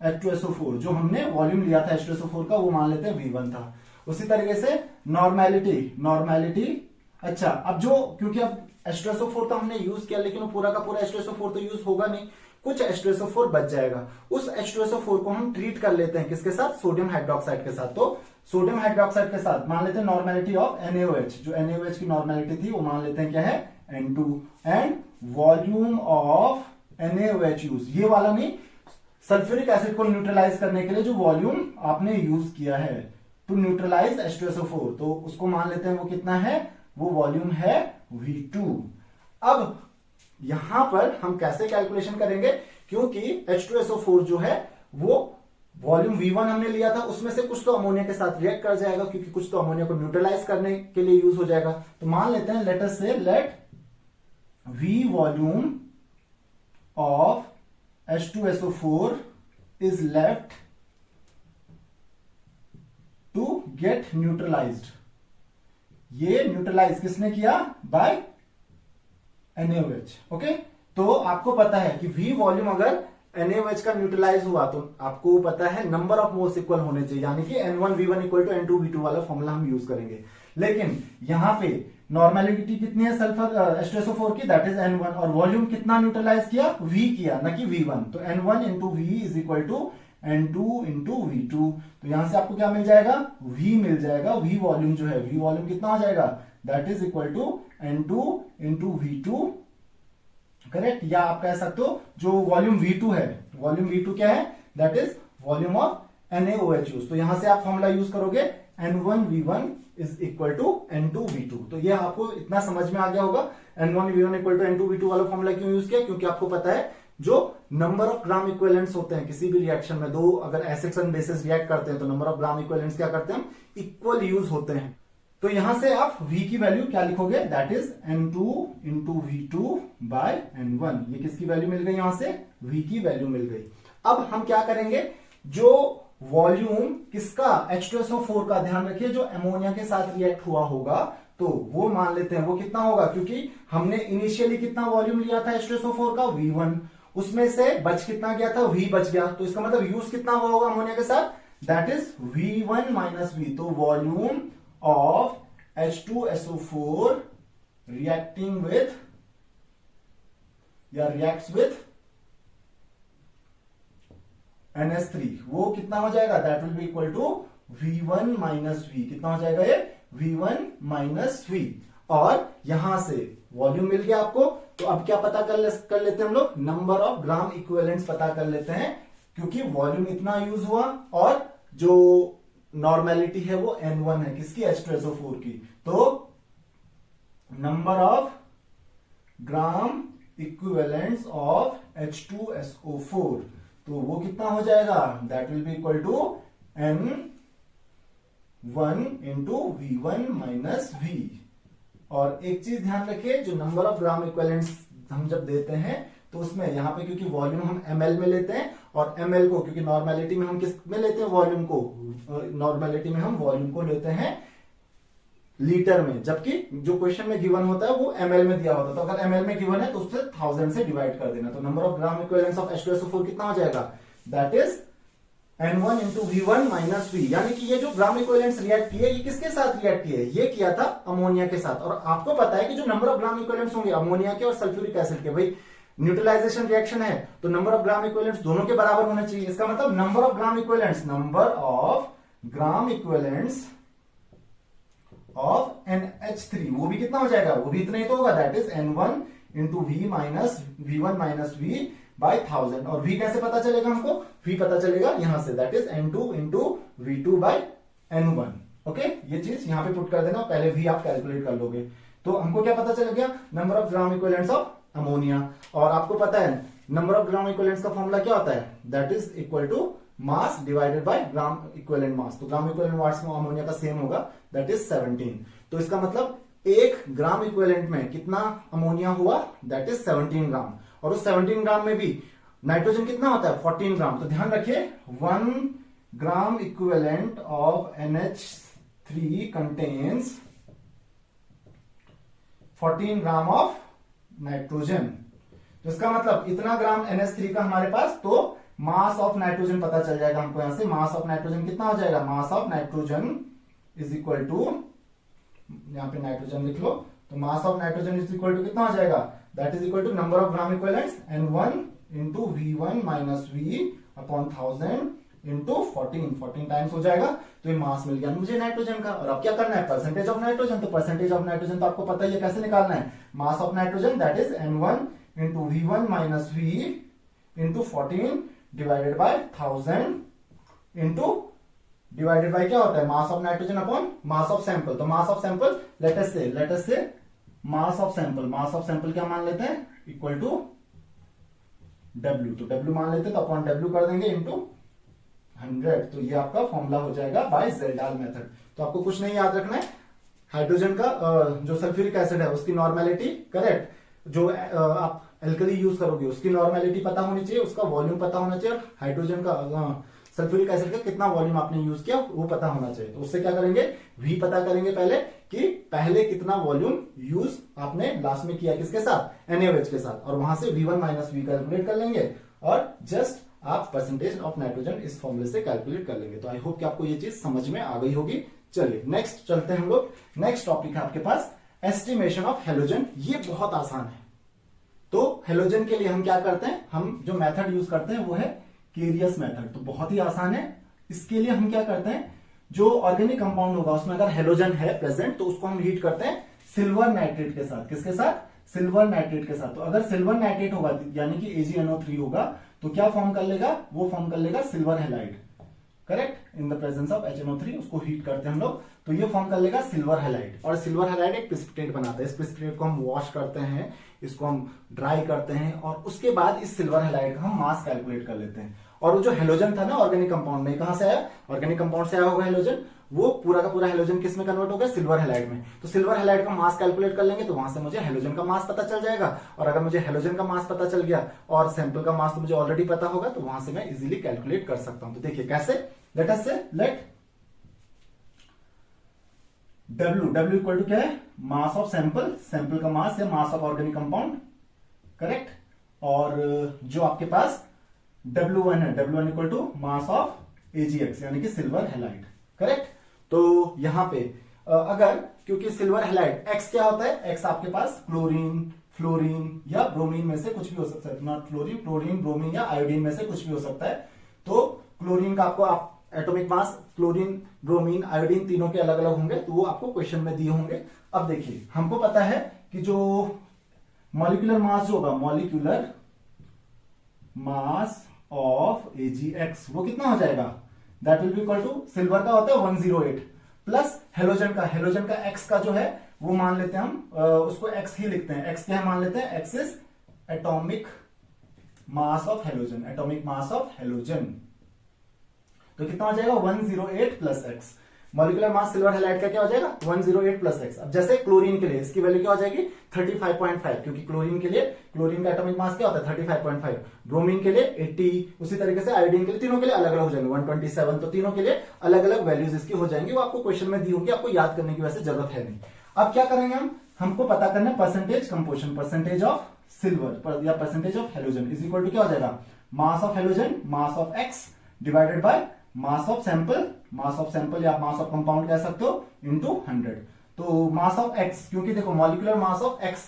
H2SO4, जो हमने वॉल्यूम लिया था H2SO4 का, वो मान लेते हैं V1 था। उसी तरीके से नॉर्मेलिटी, अच्छा अब जो, क्योंकि अब H2SO4 तो हमने यूज किया, लेकिन वो पूरा का पूरा H2SO4 तो यूज होगा नहीं, कुछ H2SO4 बच जाएगा। उस H2SO4 को हम ट्रीट कर लेते हैं किसके साथ, सोडियम हाइड्रोक्साइड के साथ। तो सोडियम हाइड्रोक्साइड के साथ मान लेते हैं नॉर्मेलिटी ऑफ NaOH, जो NaOH की नॉर्मेलिटी थी वो मान लेते हैं क्या है, N2, and volume of NaOH use, ये वाला नहीं, सल्फ्यूरिक एसिड को न्यूट्रलाइज करने के लिए जो वॉल्यूम आपने यूज किया है टू न्यूट्रलाइज H2SO4, तो उसको मान लेते हैं वो कितना है, वो वॉल्यूम है V2। अब यहां पर हम कैसे कैलकुलेशन करेंगे, क्योंकि H2SO4 जो है वो वॉल्यूम V1 हमने लिया था, उसमें से कुछ तो अमोनिया के साथ रिएक्ट कर जाएगा, क्योंकि कुछ तो अमोनिया को न्यूट्रलाइज करने के लिए यूज हो जाएगा। तो मान लेते हैं let us say let V volume of H2SO4 is left to get neutralized। ये न्यूट्रलाइज किसने किया, बाय NaOH। ओके, तो आपको पता है कि V वॉल्यूम अगर NaOH का न्यूट्रलाइज हुआ तो आपको पता है नंबर ऑफ मोल्स इक्वल होने चाहिए, यानी कि N1V1 इक्वल टू N2V2 वाला फॉर्मूला हम यूज करेंगे। लेकिन यहां पे नॉर्मेलिटी कितनी है सल्फर H2SO4 की, दैट इज N1, और वॉल्यूम कितना न्यूट्रलाइज किया, V किया, न कि V1। तो N1 into V is equal to N2 into V2। तो यहां से आपको क्या मिल जाएगा, V मिल जाएगा। V वॉल्यूम जो है, V वॉल्यूम कितना हो जाएगा, that is equal to N2 into V2। Correct, या आप कह सकते हो जो वॉल्यूम V2 है, वॉल्यूम V2 क्या है, that is volume of NaOH use. तो यहां से आप फॉर्मूला यूज करोगे N1V1 is equal to N2V2। तो ये आपको इतना समझ में आ गया होगा, N1V1 इक्वल टू N2V2 वाला फॉर्मूला क्यों यूज किया, क्योंकि आपको पता है जो नंबर ऑफ ग्राम इक्विवेलेंट्स होते हैं किसी भी रिएक्शन में, दो अगर एसिड्स एंड बेसिस रिएक्ट करते हैं तो नंबर ऑफ ग्राम इक्विवेलेंट्स क्या करते हैं, इक्वल यूज होते हैं। तो यहां से आप V की वैल्यू क्या लिखोगे, that is N2 into V2 by N1। ये किसकी वैल्यू मिल गई, यहां से V की वैल्यू मिल गई। अब हम क्या करेंगे, जो वॉल्यूम किसका H2SO4 का, ध्यान रखिए जो अमोनिया के साथ रिएक्ट हुआ होगा, तो वो मान लेते हैं वो कितना होगा, क्योंकि हमने इनिशियली कितना वॉल्यूम लिया था H2SO4 का V1, उसमें से बच कितना गया था, V बच गया, तो इसका मतलब यूज कितना हुआ होगा अमोनिया के साथ, that is V1 minus V। तो volume of H2SO4 reacting with या रिएक्ट्स विथ NH3 वो कितना हो जाएगा, that will be equal to V1 minus V। कितना हो जाएगा ये, V1 माइनस V। और यहां से वॉल्यूम मिल गया आपको, तो अब क्या पता कर लेते हैं हम लोग, नंबर ऑफ ग्राम इक्विवेलेंट्स पता कर लेते हैं, क्योंकि वॉल्यूम इतना यूज हुआ और जो नॉर्मेलिटी है वो N1 है, किसकी, H2SO4 की। तो number of gram equivalents of H2SO4, तो वो कितना हो जाएगा, that will be equal to N1 into V1 minus V। और एक चीज ध्यान रखिए, जो नंबर ऑफ ग्राम इक्विवेलेंट्स हम जब देते हैं तो उसमें यहां पे क्योंकि वॉल्यूम हम ml में लेते हैं, और ml को क्योंकि नॉर्मेलिटी में हम किस में लेते हैं, वॉल्यूम को, नॉर्मेलिटी में हम वॉल्यूम को लेते हैं लीटर में, जबकि जो क्वेश्चन में गिवन होता है वो ml में दिया होता है। तो अगर ml में गिवन है तो उससे 1000 से डिवाइड कर देना। तो number of gram equivalents of H2SO4 कितना हो जाएगा, that is N1 into V1 minus V। यानी कि ये जो ग्राम इक्विवेलेंट्स रिएक्ट किए, ये किसके साथ रिएक्ट किए, ये किया था अमोनिया के साथ। और आपको पता है कि जो नंबर ऑफ ग्राम इक्विवेलेंट्स होंगे अमोनिया के और सल्फ्यूरिक एसिड के, भाई न्यूट्रलाइजेशन रिएक्शन है तो नंबर ऑफ ग्राम इक्विवेलेंट्स दोनों के बराबर होने चाहिए। इसका मतलब number of gram equivalents of NH3 वो भी कितना हो जाएगा, वो भी इतना ही तो होगा, that is N1 into V1 minus V by 1000। और V कैसे पता चलेगा हमको, V पता चलेगा यहां से, that is N2 into V2 by N1। Okay, ये चीज यहां पे पुट कर देना, पहले V आप कैलकुलेट कर लोगे। तो हमको क्या पता चल गया, number of gram equivalents of ammonia. और आपको पता है नंबर ऑफ ग्राम इक्विवेलेंट्स का फॉर्मूला क्या होता है, that is equal to mass divided by gram equivalent mass. तो ग्राम इक्विवेलेंट मास में अमोनिया का सेम होगा, दैट इज 17। तो इसका मतलब एक ग्राम इक्विवेलेंट में कितना अमोनिया हुआ, दैट इज 17 ग्राम। और उस 17 ग्राम में भी नाइट्रोजन कितना होता है, 14 ग्राम। तो ध्यान रखिए 1 gram equivalent of NH3 contains 14 gram of nitrogen. तो इसका मतलब इतना ग्राम NH3 का हमारे पास, तो मास ऑफ नाइट्रोजन पता चल जाएगा हमको यहां से। मास ऑफ नाइट्रोजन कितना हो जाएगा, mass of nitrogen is equal to, यहां पे नाइट्रोजन लिख लो, तो mass of nitrogen is equal to कितना हो जाएगा, that is equal to number of gram equivalents N1 into V1 minus V upon 1000 into 14 times हो जाएगा। तो ये मास मिल गया मुझे नाइट्रोजन का। और अब क्या करना है, परसेंटेज ऑफ नाइट्रोजन। तो परसेंटेज ऑफ नाइट्रोजन तो आपको पता ही है कैसे निकालना है, mass of nitrogen that is N1 into V1 minus V into 14 divided by 1000 into divided by क्या होता है, mass of nitrogen upon mass of sample. तो mass of sample let us से मास ऑफ सैंपल क्या मान लेते हैं, equal to W। तो W मान लेते हैं, तो अपॉन W कर देंगे इंटू 100। तो ये आपका फॉर्मूला हो जाएगा बाय जेल्डाल मेथड। तो आपको कुछ नहीं याद रखना है, हाइड्रोजन का जो सल्फ्यूरिक एसिड है उसकी नॉर्मेलिटी करेक्ट, जो आप एल्कली यूज करोगे उसकी नॉर्मेलिटी पता होनी चाहिए, उसका वॉल्यूम पता होना चाहिए, और हाइड्रोजन का सल्फ्यूरिक एसिड का कितना वॉल्यूम आपने यूज किया वो पता होना चाहिए। तो उससे क्या करेंगे, V पता करेंगे पहले कि पहले कितना वॉल्यूम यूज आपने लास्ट में किया किसके साथ, NaOH के साथ, और वहां से V1 माइनस V कैलकुलेट कर लेंगे और जस्ट आप परसेंटेज ऑफ नाइट्रोजन इस फॉर्मूले से कैलकुलेट कर लेंगे। तो आई होप कि आपको ये चीज समझ में आ गई होगी। चलिए नेक्स्ट चलते हैं हम लोग, नेक्स्ट टॉपिक है आपके पास एस्टिमेशन ऑफ हेलोजन। ये बहुत आसान है। तो हेलोजन के लिए हम क्या करते हैं, हम जो मेथड यूज करते हैं वो है केरियस मेथड। तो बहुत ही आसान है। इसके लिए हम क्या करते हैं, जो ऑर्गेनिक कंपाउंड होगा उसमें अगर हेलोजन है प्रेजेंट तो उसको हम हीट करते हैं सिल्वर नाइट्रेट के साथ। किसके साथ, सिल्वर नाइट्रेट के साथ। तो अगर सिल्वर नाइट्रेट होगा यानी कि AgNO3 होगा तो क्या फॉर्म कर लेगा, वो फॉर्म कर लेगा silver halide, correct, in the presence of HNO3। उसको हीट करते हैं हम लोग तो ये फॉर्म कर लेगा सिल्वर हैलाइड। और सिल्वर हैलाइड एक प्रेसिपिटेट बनाता है। इस प्रेसिपिटेट को हम वॉश करते हैं, इसको हम ड्राई करते हैं, और उसके बाद इस सिल्वर हैलाइड का हम मास कैलकुलेट कर लेते हैं। और वो जो हेलोजन था ना ऑर्गेनिक कंपाउंड में, कहां से आया, ऑर्गेनिक कंपाउंड से आया होगा हेलोजन, वो पूरा का पूरा हेलोजन किस में कन्वर्ट हो गया, सिल्वर हैलाइड में। तो सिल्वर हैलाइड का मास कैलकुलेट कर लेंगे तो वहां से मुझे हेलोजन का मास पता चल जाएगा। और अगर मुझे हेलोजन का मास पता चल गया और सैंपल का मास तो मुझे ऑलरेडी पता होगा, तो वहां से मैं इजीली कैलकुलेट कर सकता हूं। तो देखिए कैसे, लेट W इक्वल टू क्या है, मास ऑफ सैंपल, सैंपल का मास या mass of organic compound, correct. और जो आपके पास W1 है, W1 equal to mass of AgX यानी कि सिल्वर हैलाइड, करेक्ट। तो यहां पे अगर, क्योंकि सिल्वर हैलाइड X क्या होता है, X आपके पास क्लोरीन, फ्लोरीन या ब्रोमीन में से कुछ भी हो सकता है, नॉट फ्लोरीन, क्लोरीन, ब्रोमीन या आयोडीन में से कुछ भी हो सकता है। तो क्लोरीन का आपको आप atomic mass, chlorine, bromine, iodine तीनों के अलग अलग होंगे, तो वो आपको क्वेश्चन में दिए होंगे। अब देखिए हमको पता है कि जो मॉलिक्यूलर मास जो होगा, मॉलिक्यूलर मास ऑफ AgX वो कितना हो जाएगा, that will be equal to, silver का होता है 108 प्लस हेलोजन का X का जो है वो मान लेते हैं हम, उसको X ही लिखते हैं, X क्या मान लेते हैं, X is atomic mass of halogen, atomic mass of halogen. तो कितना हो जाएगा 108 plus x. Molecular mass silver halide का क्या हो जाएगा 108 प्लस एक्स। अब जैसे क्लोरीन के लिए इसकी वैल्यू क्या हो जाएगी 35.5, क्योंकि क्लोरीन के लिए, क्लोरीन का एटॉमिक मास क्या होता है 35.5, ब्रोमीन के लिए 80, उसी तरीके से आयोडीन के लिए, तीनों के लिए अलग अलग हो जाएंगे 127। तो तीनों के लिए अलग अलग वैल्यूज इसकी हो जाएंगी, वो आपको क्वेश्चन में दी होगी, आपको याद करने की वैसे जरूरत है नहीं। अब क्या करेंगे हम, हमको पता करना है percentage composition, percentage of silver या percentage of halogen is equal to क्या हो जाएगा, mass of halogen, mass of X divided by mass of sample, mass of sample या मास ऑफ कंपाउंड कह सकते हो, इनटू 100। तो मास ऑफ एक्स, क्योंकि देखो molecular mass of x,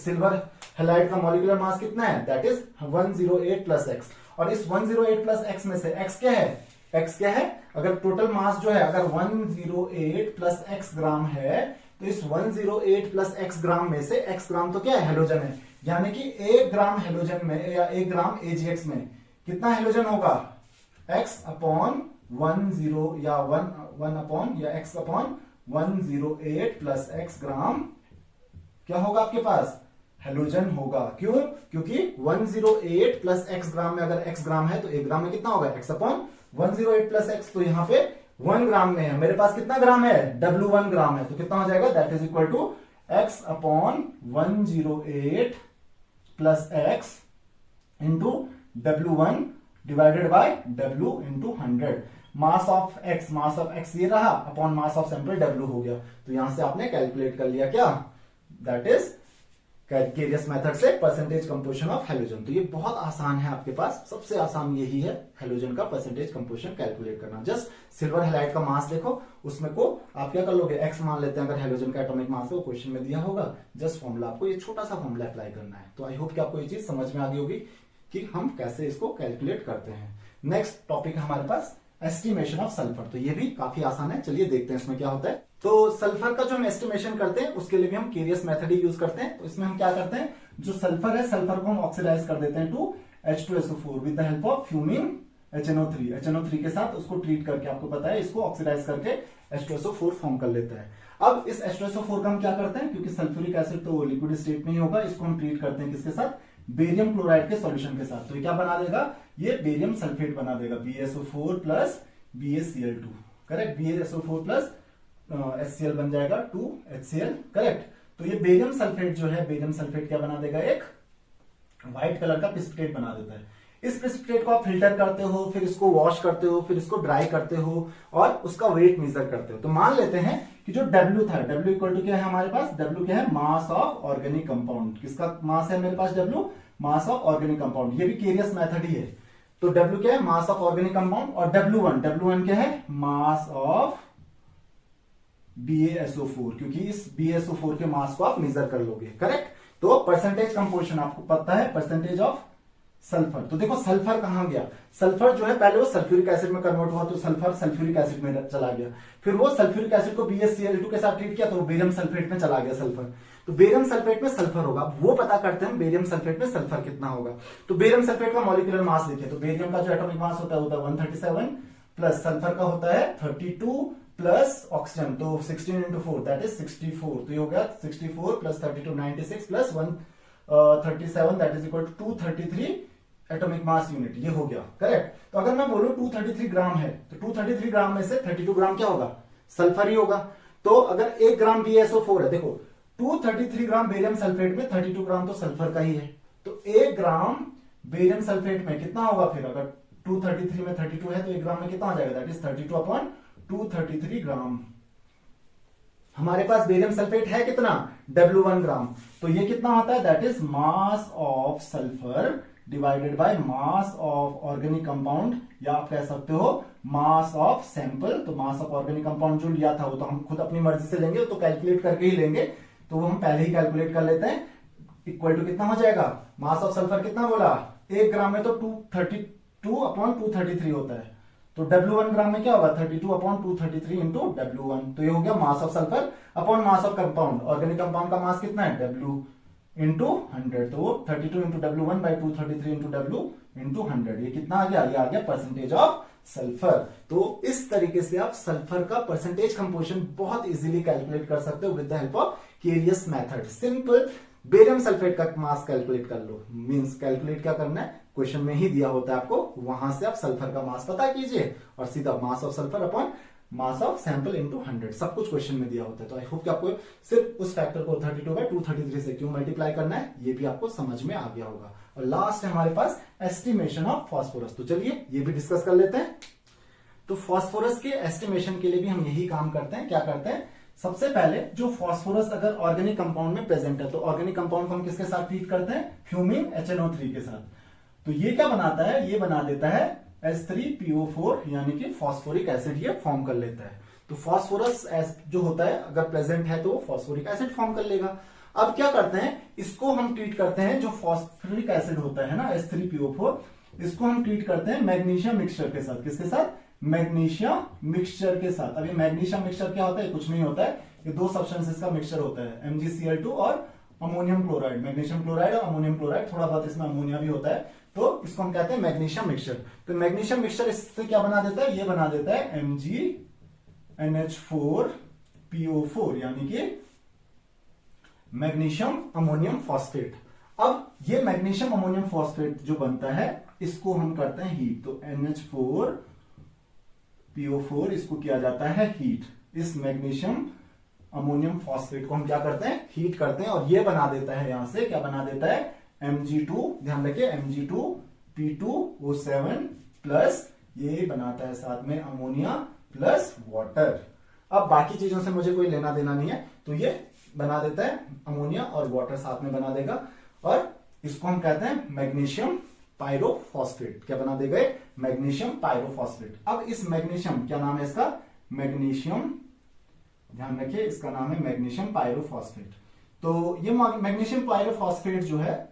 silver halide का मॉलिक्यूलर मास कितना है, दैट इज 108 प्लस एक्स। और इस 108 प्लस एक्स में से एक्स क्या है, एक्स क्या है, अगर टोटल मास जो है अगर 108 प्लस एक्स ग्राम है, तो इस 108 प्लस एक्स ग्राम में से एक्स ग्राम तो क्या है, हेलोजन है, यानी कि 1 ग्राम हेलोजन में या 1 ग्राम AgX में कितना हेलोजन होगा, x अपॉन 10 या 1 अपॉन या x अपॉन 108 प्लस एक्स ग्राम क्या होगा आपके पास, हेलोजन होगा। क्यों, क्योंकि 108 प्लस एक्स ग्राम में अगर x ग्राम है तो 1 ग्राम में कितना होगा, x अपॉन 108 प्लस एक्स। तो यहां पे 1 ग्राम में है, मेरे पास कितना ग्राम है, W1 ग्राम है, तो कितना हो जाएगा, that is equal to x upon 108 plus x into W1 divided by W into 100। Mass of x ये रहा upon mass of sample W हो गया। तो यहां से आपने कैलकुलेट कर लिया क्या, दैट इज कैरियस मेथड से परसेंटेज कंपोजिशन ऑफ हेलोजन। तो ये बहुत आसान है, आपके पास सबसे आसान यही है हेलोजन का परसेंटेज कंपोजिशन कैलकुलेट करना। जस्ट सिल्वर हैलाइड का मास देखो, उसमें को आप क्या कर लोगे, एक्स मान लेते हैं अगर हेलोजन का एटॉमिक मास है, क्वेश्चन में दिया होगा, जस्ट फॉर्मूला आपको ये छोटा सा फॉर्मूला अप्लाई करना है। तो आई होप कि आपको ये चीज समझ में आ गई होगी कि हम कैसे इसको कैलकुलेट करते हैं। नेक्स्ट टॉपिक है हमारे पास एस्टिमेशन ऑफ सल्फर। तो ये भी काफी आसान है, चलिए देखते हैं इसमें क्या होता है। तो सल्फर का जो हम एस्टिमेशन करते हैं उसके लिए भी हम केरियस मेथड ही यूज करते हैं। तो इसमें हम क्या करते हैं, जो सल्फर है, सल्फर को हम ऑक्सीडाइज कर देते हैं to H2SO4 with the help of fuming HNO3 के साथ उसको ट्रीट करके, आपको पता है इसको ऑक्सीडाइज करके H2SO4 फॉर्म कर लेता है। अब इस H2SO4 का हम क्या करते हैं, क्योंकि सल्फ्यूरिक एसिड तो लिक्विड स्टेट में ही होगा, इसको हम ट्रीट करते हैं किसके साथ, बेरियम क्लोराइड के सॉल्यूशन के साथ। तो ये क्या बना देगा, ये बेरियम सल्फेट बना देगा, BaSO4 plus BaCl2, correct, BaSO4 plus HCl बन जाएगा 2HCl, करेक्ट। तो ये बेरियम सल्फेट जो है, बेरियम सल्फेट क्या बना देगा, एक व्हाइट कलर का प्रेसिपिटेट बना देता है। इस प्रेसिपिटेट को आप फिल्टर करते हो, फिर इसको वॉश करते हो, फिर इसको ड्राई करते हो और उसका वेट मेजर करते हो। तो मान लेते हैं कि जो W था, W इक्वल टू क्या है हमारे पास, W क्या है, मास ऑफ ऑर्गेनिक कंपाउंड। किसका मास है मेरे पास, W, mass of organic compound. ये भी केरियस मेथड ही है। तो W क्या है, मास ऑफ ऑर्गेनिक कंपाउंड, और W1 क्या है, मास ऑफ BaSO4, क्योंकि इस BaSO4 के मास को आप मेजर कर लोगे, करेक्ट। तो परसेंटेज कंपोजिशन आपको पता है, परसेंटेज ऑफ सल्फर। तो देखो सल्फर कहां गया, सल्फर जो है पहले वो सल्फ्यूरिक एसिड में कन्वर्ट हुआ, तो सल्फर सल्फ्यूरिक एसिड में चला गया, फिर वो सल्फ्यूरिक एसिड को BaCl2 के साथ ट्रीट किया तो वो बेरियम सल्फेट में चला गया सल्फर। तो बेरियम सल्फेट में सल्फर होगा, वो पता करते हैं बेरियम सल्फेट में सल्फर कितना होगा। तो बेरियम सल्फेट का मॉलिक्यूलर मास देखिए, तो बेरियम का जो एटॉमिक मास होता है 137 प्लस सल्फर का होता है 32 प्लस ऑक्सीजन, तो 16 into 4 दैट इज 64। तो ये हो गया 64 plus 32 96 plus 137 that is equal to 233 atomic mass unit, ये हो गया, करेक्ट। तो अगर मैं बोलूं 233 ग्राम है, तो 233 ग्राम में से 32 ग्राम क्या होगा, सल्फर ही होगा। तो अगर 1 ग्राम BaSO4 है, देखो 233 ग्राम बेरियम सल्फेट में 32 ग्राम तो सल्फर का ही है, तो 1 ग्राम बेरियम सल्फेट में कितना होगा, फिर अगर 233 में 32 है तो 1 ग्राम में कितना आ जाएगा, दैट इज 32 अपॉन 233 ग्राम। हमारे पास बेरियम सल्फेट है कितना, W1 ग्राम। तो ये कितना होता है, that is mass of sulphur divided by mass of organic compound, या आप कह सकते हो मास ऑफ सैंपल। तो मास ऑफ ऑर्गेनिक कंपाउंड जो लिया था वो तो हम खुद अपनी मर्जी से लेंगे, तो कैलकुलेट करके ही लेंगे, तो वो हम पहले ही कैलकुलेट कर लेते हैं। इक्वल टू कितना हो जाएगा, मास ऑफ सल्फर कितना बोला, 1 ग्राम में तो 232/233 होता है, तो W1 ग्राम में क्या होगा, 32/233 इंटू W1। तो ये हो गया mass of sulphur upon mass of compound. Organic compound का मास कितना है, W इंटू 100, तो 32 into W1/233 into W into 100। ये कितना आ गया, ये आ गया परसेंटेज ऑफ सल्फर। तो इस तरीके से आप सल्फर का परसेंटेज कंपोजिशन बहुत इजीली कैलकुलेट कर सकते हो with the help of carious method. Simple barium sulphate का मास कैलकुलेट कर लो, मींस कैलकुलेट क्या करना है, क्वेश्चन में ही दिया होता है आपको, वहां से आप सल्फर का मास पता कीजिए और सीधा mass of sulphur upon mass of sample into 100, सब कुछ क्वेश्चन में दिया होता है। तो आई होप कि आपको सिर्फ उस फैक्टर को 32/233 से क्यों मल्टीप्लाई करना है ये भी आपको समझ में आ गया होगा। और लास्ट है हमारे पास एस्टिमेशन ऑफ फास्फोरस, तो चलिए ये भी डिस्कस कर लेते हैं। तो फास्फोरस के एस्टिमेशन के लिए भी हम यही काम करते हैं। क्या करते हैं, सबसे पहले जो फास्फोरस अगर ऑर्गेनिक कंपाउंड में प्रेजेंट है, तो ऑर्गेनिक कंपाउंड को हम किसके साथ ट्रीट करते हैं, फ्यूमिंग HNO3 के साथ। तो ये क्या बनाता है, ये बना देता है H3PO4, यानी कि फास्फोरिक एसिड ये फॉर्म कर लेता है। तो फास्फोरस जो होता है अगर प्रेजेंट है तो फास्फोरिक एसिड फॉर्म कर लेगा। अब क्या करते हैं, इसको हम ट्रीट करते हैं, जो फास्फोरिक एसिड होता है ना H3PO4, इसको हम ट्रीट करते हैं मैग्नीशियम मिक्सचर के साथ। किसके साथ, मैग्नीशियम मिक्सचर के साथ। अभी मैग्नीशियम मिक्सचर क्या होता है, कुछ नहीं होता है, ये दो सब्सटेंसेस का मिक्सचर होता है, MgCl2 और अमोनियम क्लोराइड, मैग्नीशियम क्लोराइड और अमोनियम क्लोराइड, थोड़ा बहुत इसमें अमोनिया भी होता है, तो इसको हम कहते हैं मैग्नीशियम मिक्सचर। तो मैग्नीशियम मिक्सचर इससे क्या बना देता है, ये बना देता है MgNH4PO4, यानी कि मैग्नीशियम अमोनियम फॉस्फेट। अब ये मैग्नीशियम अमोनियम फॉस्फेट जो बनता है इसको हम करते हैं हीट, तो NH4PO4 इसको किया जाता है हीट। इस मैग्नीशियम अमोनियम फॉस्फेट को हम क्या करते हैं, हीट करते हैं, और ये बना देता है, यहां से क्या बना देता है, Mg2, ध्यान रखिए Mg2P2O7 प्लस ये बनाता है साथ में अमोनिया प्लस वाटर। अब बाकी चीजों से मुझे कोई लेना देना नहीं है, तो ये बना देता है अमोनिया और वाटर साथ में बना देगा, और इसको हम कहते हैं मैग्नीशियम पायरोफॉस्फेट। क्या बना देगा, मैग्नीशियम पायरोफॉस्फेट। अब इस मैग्नीशियम, क्या नाम है इसका, मैग्नीशियम, ध्यान रखिए इसका नाम है मैग्नीशियम पायरोफॉस्फेट। तो ये मैग्नीशियम पायरोफॉस्फेट जो है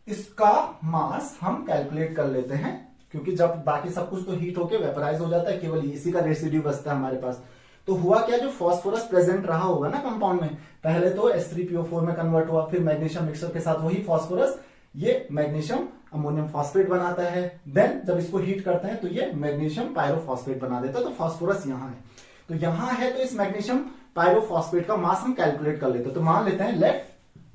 इसका मास हम कैलकुलेट कर लेते हैं, क्योंकि जब बाकी सब कुछ तो हीट होके वेपराइज हो जाता है, केवल इसी का रेसिड्यू बचता है हमारे पास। तो हुआ क्या, जो फास्फोरस प्रेजेंट रहा होगा ना कंपाउंड में, पहले तो H3PO4 में कन्वर्ट हुआ, फिर मैग्नीशियम मिक्सचर के साथ वही फास्फोरस ये मैग्नीशियम अमोनियम फॉस्फेट बनाता है। देन जब इसको हीट करते हैं तो ये मैग्नीशियम पायरोफॉस्फेट बना देता है। तो फास्फोरस यहां है, तो यहां है, तो इस मैग्नीशियम पायरोफॉस्फेट का मास हम कैलकुलेट कर लेते हैं। तो मान लेते हैं लेट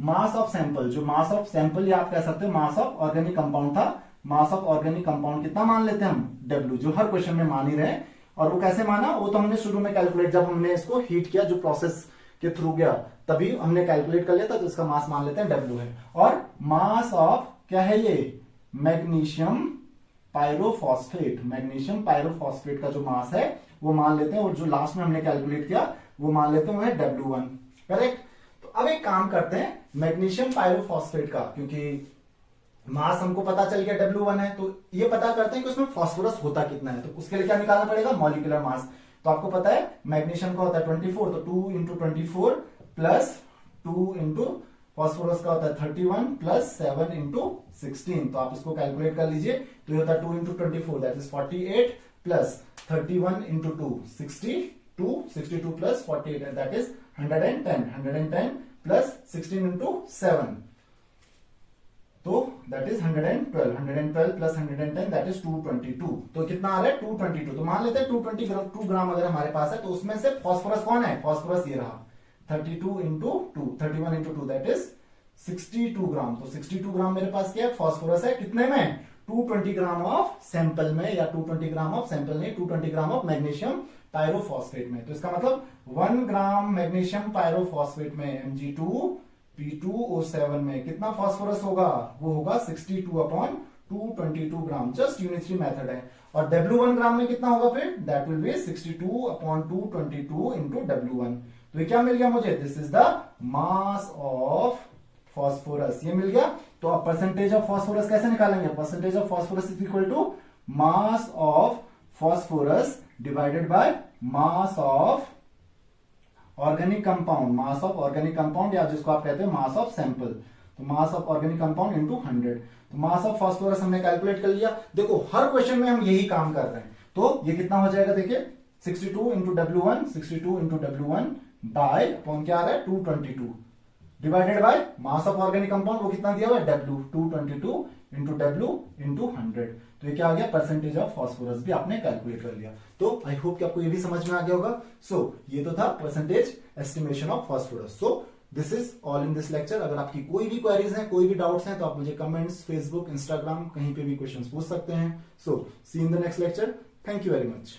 मास ऑफ सैंपल, जो मास ऑफ सैंपल या आप कह सकते हो मास ऑफ ऑर्गेनिक कंपाउंड था, मास ऑफ ऑर्गेनिक कंपाउंड कितना मान लेते हैं हम, W, जो हर क्वेश्चन में मान ही रहे। और वो कैसे माना, वो तो हमने शुरू में कैलकुलेट, जब हमने इसको हीट किया, जो प्रोसेस के थ्रू गया, तभी हमने कैलकुलेट कर लिया था, तो इसका मास मान लेते हैं W है। और मास ऑफ क्या है, ये मैग्नीशियम पायरोफॉस्फेट, मैग्नीशियम पायरोफॉस्फेट का जो मास है वो मान लेते हैं, और जो लास्ट में हमने कैलकुलेट किया वो मान लेते हैं, वो है W1, करेक्ट। तो अब एक काम करते हैं, मैग्नीशियम पायरोफॉस्फेट का, क्योंकि मास हमको पता चल गया W1 है, तो ये पता करते हैं कि उसमें फास्फोरस होता कितना है। तो उसके लिए क्या निकालना पड़ेगा, मॉलिक्यूलर मास। तो आपको पता है मैग्नीशियम का होता है 24, तो 2 इंटू 24 प्लस 2 इंटू फास्फोरस का होता है 31 प्लस 7 इंटू 16। तो आप इसको कैलकुलेट कर लीजिए, तो ये होता है 2 into 24 that is 48 plus 31 into 2 62 plus 48 that is 110 plus 16 into 7, तो that is 112 plus 110 that is 222। तो कितना आ रहा है 222। तो मान लेते हैं 222 ग्राम अगर हमारे पास है, तो उसमें से फास्फोरस कौन है, फास्फोरस ये रहा 32 इंटू 2, 31 इंटू 2 दैट इज 62 ग्राम। तो 62 ग्राम मेरे पास क्या है, फास्फोरस है, कितने में, 220 ग्राम ऑफ सैंपल में, या 220 ग्राम ऑफ सैंपल नहीं, 220 ग्राम ऑफ मैग्नीशियम पायरोफॉस्फेट में। तो इसका मतलब 1 ग्राम मैग्नीशियम पायरोफॉस्फेट में Mg2P2O7 में कितना फास्फोरस होगा, वो होगा 62/220। 222 ग्राम, जस्ट यूनिटरी मेथड है। और W1 ग्राम में कितना होगा फिर, that will B 62/222 into W1। तो ये क्या मिल गया मुझे, this is the mass of phosphorus, ये मिल गया। तो अब परसेंटेज ऑफ फॉस्फोरस कैसे निकालेंगे, percentage of phosphorus is equal to mass of phosphorus divided by mass of organic compound, mass of organic compound या जिसको आप कहते हैं मास ऑफ सैंपल। तो mass of organic compound into 100। तो मास ऑफ फॉस्फोरस हमने कैलकुलेट कर लिया। देखो हर क्वेश्चन में हम यही काम कर रहे हैं। तो ये कितना हो जाएगा, देखिए 62 into W1, 62 into W1 bye upon क्या आ रहा है 222 divided by mass of organic compound, वो कितना दिया हुआ है W, 222 इंटू W इंटू 100। तो ये क्या आ गया, परसेंटेज ऑफ फॉस्फोरस भी आपने कैलकुलेट कर लिया। तो आई होप कि आपको ये भी समझ में आ गया होगा। सो ये तो था percentage estimation of phosphorus. So this is all in this lecture. अगर आपकी कोई भी क्वेरीज हैं, कोई भी डाउट्स हैं, तो आप मुझे कमेंट्स, फेसबुक, इंस्टाग्राम कहीं पे भी क्वेश्चंस पूछ सकते हैं। So see in the next lecture. Thank you very much.